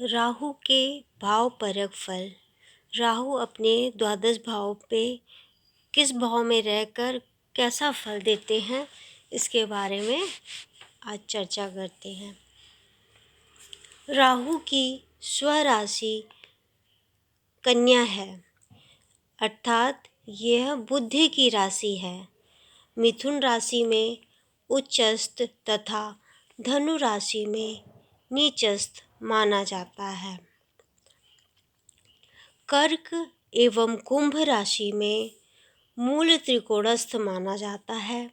राहु के भाव परक फल। राहु अपने द्वादश भाव पे किस भाव में रहकर कैसा फल देते हैं, इसके बारे में आज चर्चा करते हैं। राहु की स्वराशि कन्या है, अर्थात यह बुद्धि की राशि है। मिथुन राशि में उच्चस्थ तथा धनु राशि में नीचस्थ माना जाता है। कर्क एवं कुंभ राशि में मूल त्रिकोणस्थ माना जाता है।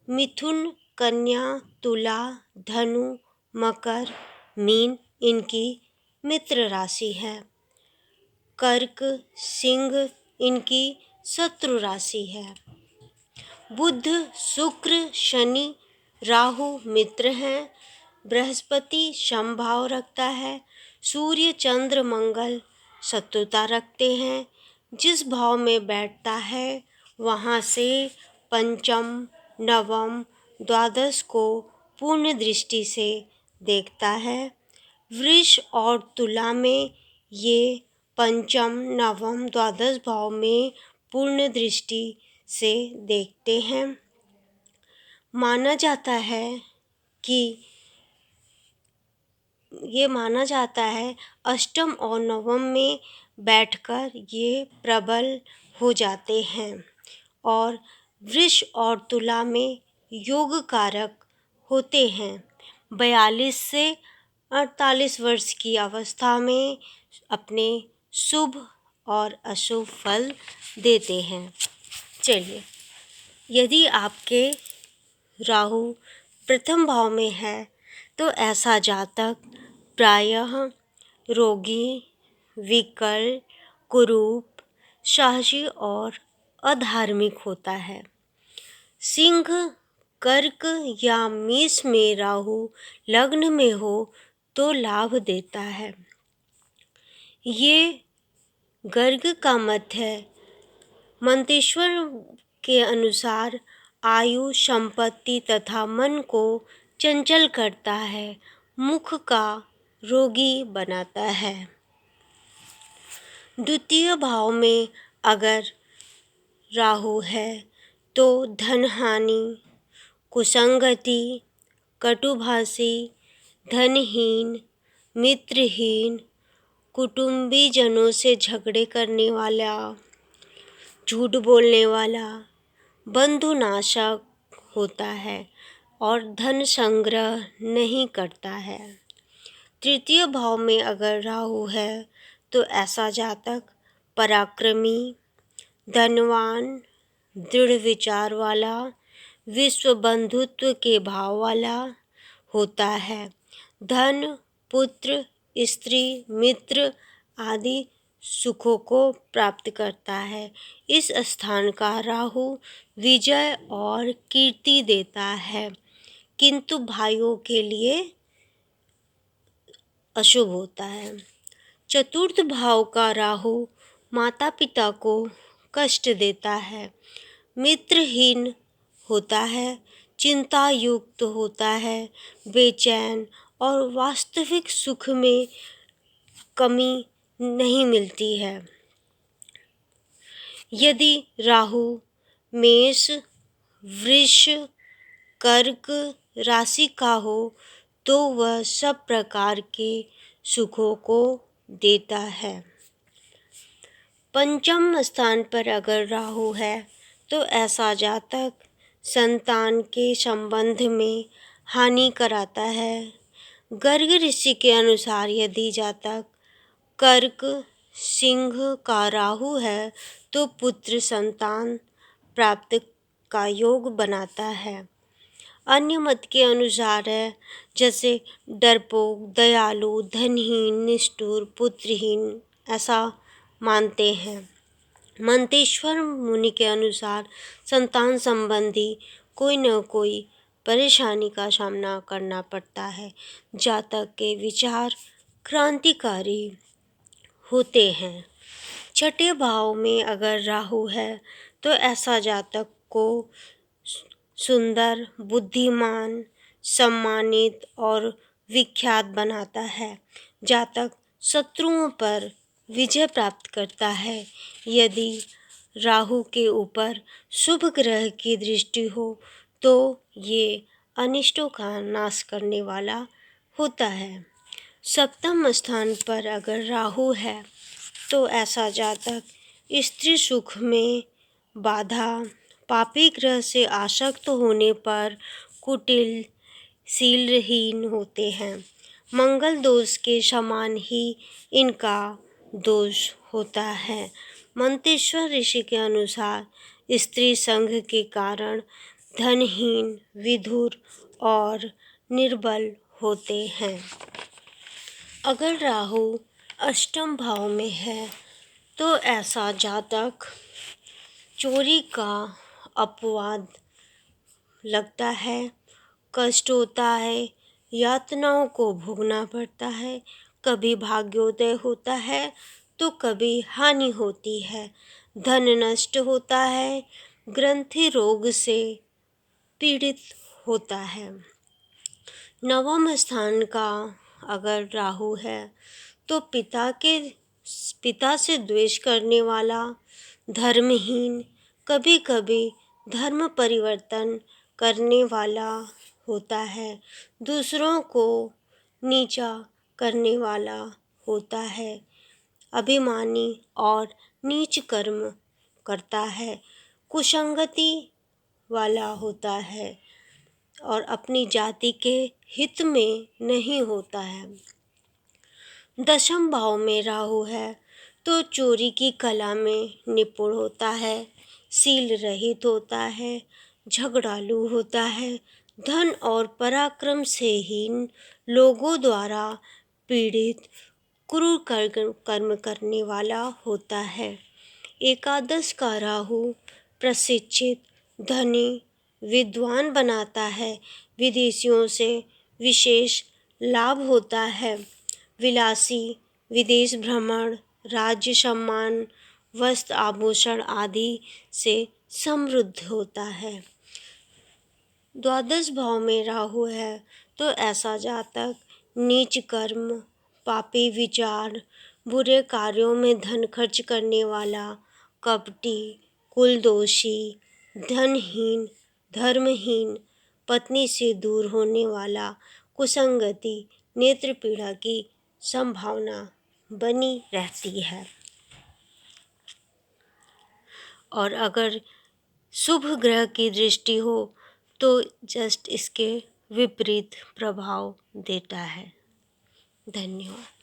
मिथुन, कन्या, तुला, धनु, मकर, मीन इनकी मित्र राशि है। कर्क, सिंह इनकी शत्रु राशि है। बुध, शुक्र, शनि, राहु मित्र हैं। बृहस्पति समभाव रखता है। सूर्य, चंद्र, मंगल शत्रुता रखते हैं। जिस भाव में बैठता है वहाँ से पंचम, नवम, द्वादश को पूर्ण दृष्टि से देखता है। वृष और तुला में ये पंचम, नवम, द्वादश भाव में पूर्ण दृष्टि से देखते हैं। माना जाता है अष्टम और नवम में बैठकर ये प्रबल हो जाते हैं और वृष और तुला में योग कारक होते हैं। 42 से 48 वर्ष की अवस्था में अपने शुभ और अशुभ फल देते हैं। चलिए, यदि आपके राहु प्रथम भाव में है तो ऐसा जातक प्रायः रोगी, विकल, कुरूप, साहसी और अधार्मिक होता है। सिंह, कर्क या मेष में राहु लग्न में हो तो लाभ देता है। ये गर्ग का मत है। मंतेश्वर के अनुसार आयु, संपत्ति तथा मन को चंचल करता है, मुख का रोगी बनाता है। द्वितीय भाव में अगर राहु है तो धन हानि, कुसंगति, कटुभाषी, धनहीन, मित्रहीन, कुटुंबीजनों से झगड़े करने वाला, झूठ बोलने वाला, बंधुनाशक होता है और धन संग्रह नहीं करता है। तृतीय भाव में अगर राहु है तो ऐसा जातक पराक्रमी, धनवान, दृढ़ विचार वाला, विश्व बंधुत्व के भाव वाला होता है। धन, पुत्र, स्त्री, मित्र आदि सुखों को प्राप्त करता है। इस स्थान का राहु विजय और कीर्ति देता है, किंतु भाइयों के लिए अशुभ होता है। चतुर्थ भाव का राहु माता पिता को कष्ट देता है, मित्रहीन होता है, चिंता युक्त होता है, बेचैन और वास्तविक सुख में कमी नहीं मिलती है। यदि राहु मेष, वृष, कर्क राशि का हो तो वह सब प्रकार के सुखों को देता है। पंचम स्थान पर अगर राहु है तो ऐसा जातक संतान के संबंध में हानि कराता है। गर्ग ऋषि के अनुसार यदि जातक कर्क, सिंह का राहु है तो पुत्र संतान प्राप्त का योग बनाता है। अन्य मत के अनुसार है जैसे डरपोक, दयालु, धनहीन, निष्ठुर, पुत्रहीन, ऐसा मानते हैं। मंतेश्वर मुनि के अनुसार संतान संबंधी कोई न कोई परेशानी का सामना करना पड़ता है। जातक के विचार क्रांतिकारी होते हैं। छठे भाव में अगर राहु है तो ऐसा जातक को सुंदर, बुद्धिमान, सम्मानित और विख्यात बनाता है। जातक शत्रुओं पर विजय प्राप्त करता है। यदि राहु के ऊपर शुभ ग्रह की दृष्टि हो तो ये अनिष्टों का नाश करने वाला होता है। सप्तम स्थान पर अगर राहु है तो ऐसा जातक स्त्री सुख में बाधा, पापी ग्रह से आसक्त होने पर कुटिल, शीलहीन होते हैं। मंगल दोष के समान ही इनका दोष होता है। मंतेश्वर ऋषि के अनुसार स्त्री संघ के कारण धनहीन, विधुर और निर्बल होते हैं। अगर राहु अष्टम भाव में है तो ऐसा जातक चोरी का अपवाद लगता है, कष्ट होता है, यातनाओं को भोगना पड़ता है, कभी भाग्योदय होता है तो कभी हानि होती है, धन नष्ट होता है, ग्रंथि रोग से पीड़ित होता है। नवम स्थान का अगर राहु है तो पिता से द्वेष करने वाला, धर्महीन, कभी कभी धर्म परिवर्तन करने वाला होता है, दूसरों को नीचा करने वाला होता है, अभिमानी और नीच कर्म करता है, कुसंगति वाला होता है और अपनी जाति के हित में नहीं होता है। दशम भाव में राहु है तो चोरी की कला में निपुण होता है, शील रहित होता है, झगड़ालू होता है, धन और पराक्रम से हीन लोगों द्वारा पीड़ित, क्रूर कर्म करने वाला होता है। एकादश का राहु प्रशिक्षित, धनी, विद्वान बनाता है, विदेशियों से विशेष लाभ होता है, विलासी, विदेश भ्रमण, राज्य सम्मान, वस्त्र आभूषण आदि से समृद्ध होता है। द्वादश भाव में राहु है तो ऐसा जातक नीच कर्म, पापी विचार, बुरे कार्यों में धन खर्च करने वाला, कपटी, कुलदोषी, धनहीन, धर्महीन, पत्नी से दूर होने वाला, कुसंगति, नेत्र पीड़ा की संभावना बनी रहती है। और अगर शुभ ग्रह की दृष्टि हो तो जस्ट इसके विपरीत प्रभाव देता है। धन्यवाद।